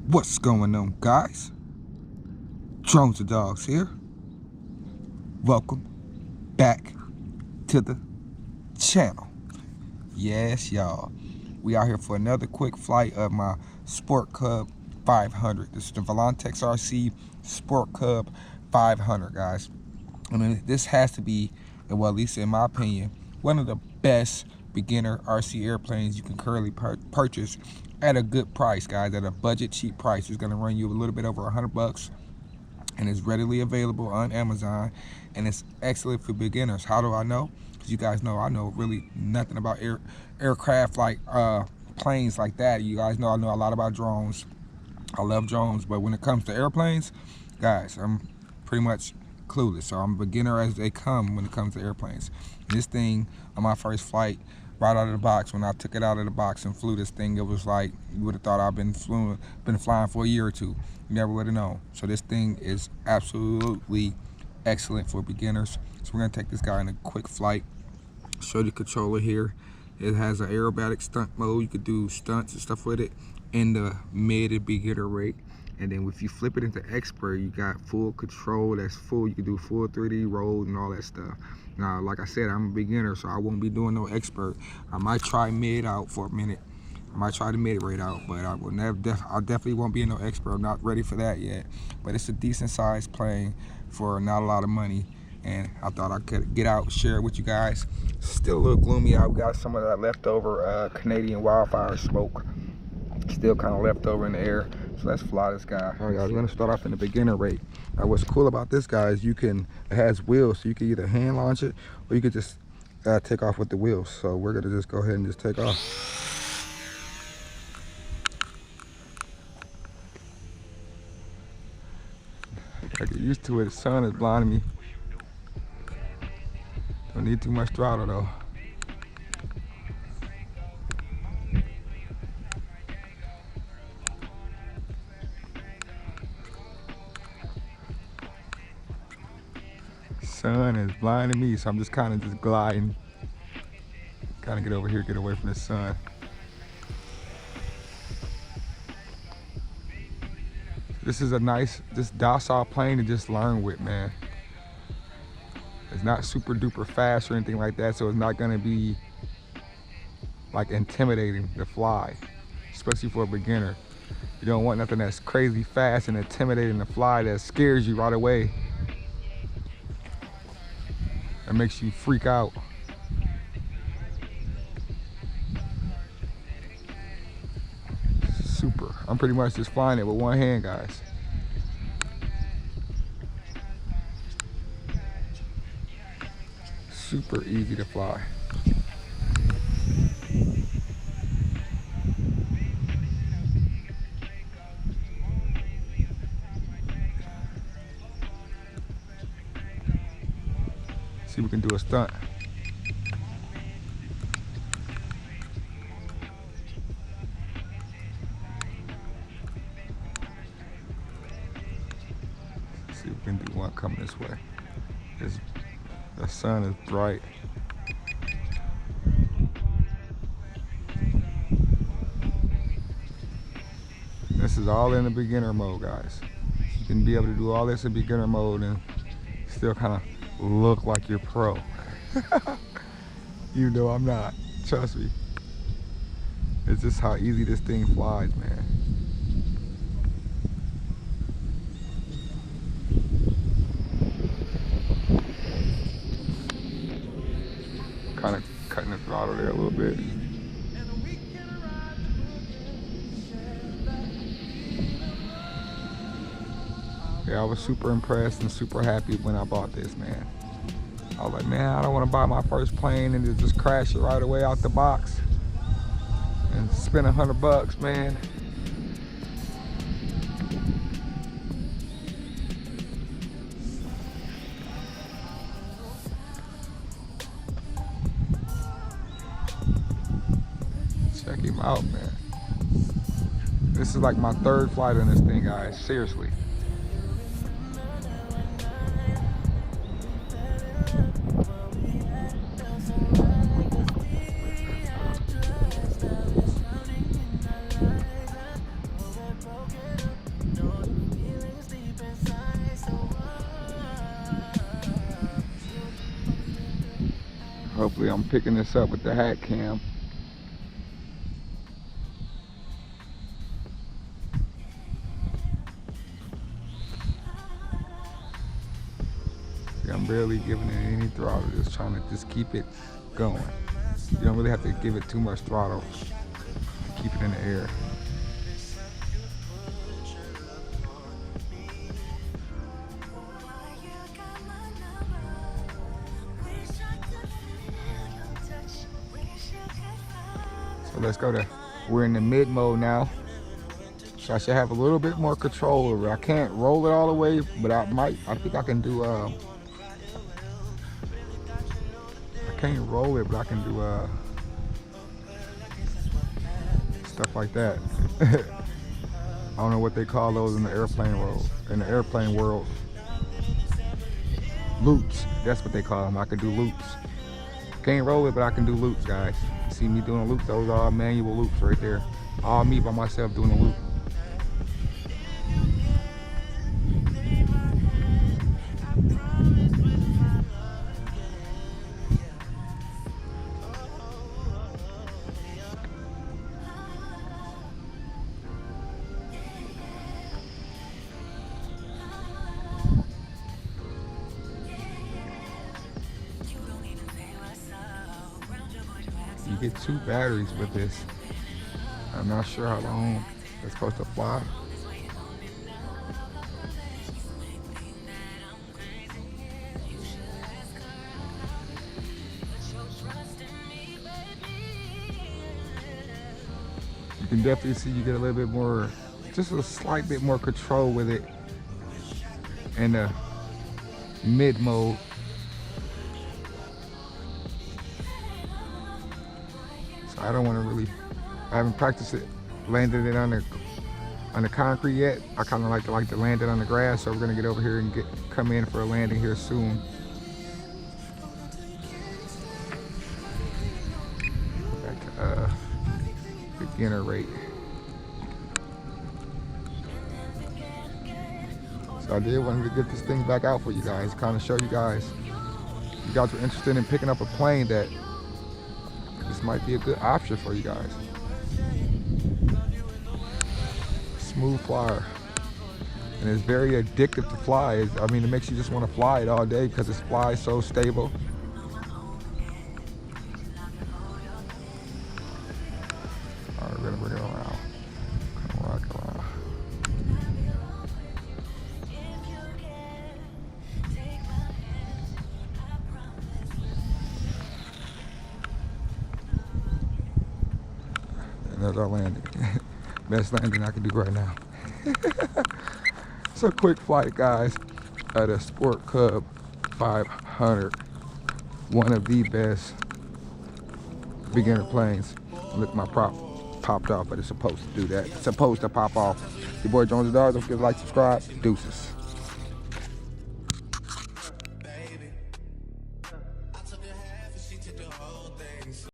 What's going on, guys? Drones and Dogs here. Welcome back to the channel. Yes, y'all. We out here for another quick flight of my Sport Cub 500. This is the VOLANTEXRC Sport Cub 500, guys. I mean, this has to be, well, at least in my opinion, one of the best beginner RC airplanes you can currently purchase at a good price, guys. At a budget cheap price. It's going to run you a little bit over $100, and it's readily available on Amazon, and it's excellent for beginners. How do I know? Because you guys know I know really nothing about aircraft, like planes like that. You guys know I know a lot about drones. I love drones, but when it comes to airplanes, guys, I'm pretty much clueless. So I'm a beginner as they come when it comes to airplanes. This thing on my first flight, right out of the box, when I took it out of the box and flew this thing, it was like you would have thought I've been flying for a year or two. You never would have known. So this thing is absolutely excellent for beginners. So we're gonna take this guy in a quick flight. Show the controller here. It has an aerobatic stunt mode. You could do stunts and stuff with it in the mid and beginner rate. And then if you flip it into expert, you got full control. That's full. You can do full 3D rolls and all that stuff. Now, like I said, I'm a beginner, so I won't be doing no expert. I might try mid out for a minute. I might try the mid rate out, but I will never. I definitely won't be in no expert. I'm not ready for that yet. But it's a decent sized plane for not a lot of money, and I thought I could get out, share it with you guys. Still a little gloomy out. We got some of that leftover Canadian wildfire smoke still kind of left over in the air. So let's fly this guy. All right, guys, we're gonna start off in the beginner rate. Now, what's cool about this guy is it has wheels, so you can either hand launch it or you could just take off with the wheels. So we're gonna just go ahead and just take off. I get used to it. The sun is blinding me. Don't need too much throttle though. Sun is blinding me, so I'm just kind of just gliding. Kind of get over here, get away from the sun. This is a nice, just docile plane to just learn with, man. It's not super duper fast or anything like that, so it's not gonna be like intimidating to fly, especially for a beginner. You don't want nothing that's crazy fast and intimidating to fly that scares you right away. That makes you freak out. Super. I'm pretty much just flying it with one hand, guys. Super easy to fly. See if we can do a stunt. See if we can do one coming this way. The sun is bright. This is all in the beginner mode, guys. You can be able to do all this in beginner mode and still kind of look like you're pro. You know I'm not, trust me. It's just how easy this thing flies, man. Kind of cutting the throttle there a little bit. Yeah, I was super impressed and super happy when I bought this, man. I was like, man, I don't want to buy my first plane and just crash it right away out the box and spend $100, man. Check him out, man. This is like my third flight on this thing, guys. Seriously. Hopefully I'm picking this up with the hat cam. See, I'm barely giving it any throttle, just trying to just keep it going. You don't really have to give it too much throttle to keep it in the air. So let's go to, we're in the mid mode now. So I should have a little bit more control over it. I can't roll it all the way, but I think I can do, I can't roll it, but I can do stuff like that. I don't know what they call those in the airplane world. Loops, that's what they call them. I can do loops. Can't roll it, but I can do loops, guys. You see me doing loops? Those are all manual loops right there. All me by myself doing a loop. You get 2 batteries with this. I'm not sure how long it's supposed to fly. You can definitely see you get a little bit more, just a slight bit more control with it in the mid mode. I don't want to really, I haven't practiced it, landed it on the concrete yet. I kind of like to land it on the grass, so we're gonna get over here and come in for a landing here soon. Back to beginner rate. So I did want to get this thing back out for you guys, kind of show you guys. If you guys were interested in picking up a plane, that this might be a good option for you guys. Smooth flyer. And it's very addictive to fly. I mean, it makes you just want to fly it all day because it flies so stable. All right, we're gonna bring it around. Kind of rock around. And there's our landing. Best landing I can do right now. It's a quick flight, guys, at a Sport Cub 500. One of the best beginner planes. Look, my prop popped off, but it's supposed to do that. It's supposed to pop off. Your boy Jones the Dog. Don't forget to like, subscribe. Deuces.